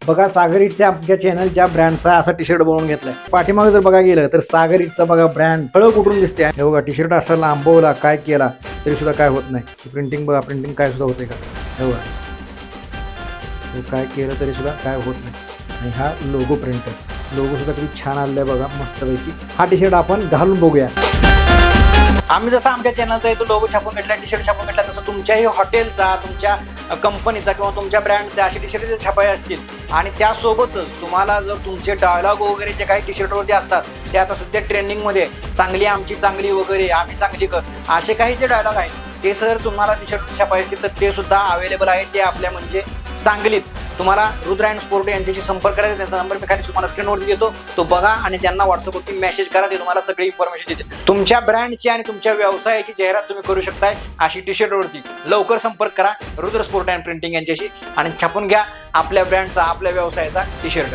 बघा सागर इट्सच्या आमच्या चॅनलच्या ब्रँडचा असा टी शर्ट बनवून घेतलाय. पाठीमागे जर बघा गेलं तर सागर इट्सचा बघा ब्रँड फळं कुठून दिसते. हे बघा टी शर्ट असा लांबवला काय केला तरी सुद्धा काय होत नाही. प्रिंटिंग बघा, प्रिंटिंग काय सुद्धा होते का. हे बघा काय केलं तरी सुद्धा काय होत नाही. आणि हा लोगो प्रिंटर, लोगो सुद्धा किती छान आलेला आहे बघा मस्तपैकी. हा टी शर्ट आपण घालून बघूया. आम्ही जसं आमच्या चॅनलचा तो लोगो छापून घेतला, टी शर्ट छापून घेतला, तसं तुमच्याही हॉटेलचा, तुमच्या कंपनीचा किंवा तुमच्या ब्रँडचा असे टी शर्ट छापाय असतील आणि त्यासोबतच तुम्हाला जर तुमचे डायलॉग वगैरे जे काही टी शर्टवरती असतात ते आता सध्या ट्रेंडिंगमध्ये चांगली आमची चांगली वगैरे आम्ही चांगली कर असे काही जे डायलॉग आहेत ते सर तुम्हाला टी शर्ट छापाय असतील तर ते सुद्धा अवेलेबल आहे. ते आपल्या म्हणजे सांगलीत. तुम्हाला रुद्र अँड स्पोर्ट यांच्याशी संपर्क करायचा. त्यांचा नंबर मी खाली तुम्हाला स्क्रीनवरती देतो, तो बघा आणि त्यांना व्हॉट्सअपवरती मेसेज करा. ते तुम्हाला सगळी इन्फॉर्मेशन देते. तुमच्या ब्रँडची आणि तुमच्या व्यवसायाची जाहिरात तुम्ही करू शकताय अशी टी शर्टवरती. लवकर संपर्क करा रुद्र स्पोर्ट अँड प्रिंटिंग यांच्याशी आणि छापून घ्या आपल्या ब्रँडचा, आपल्या व्यवसायाचा टी शर्ट.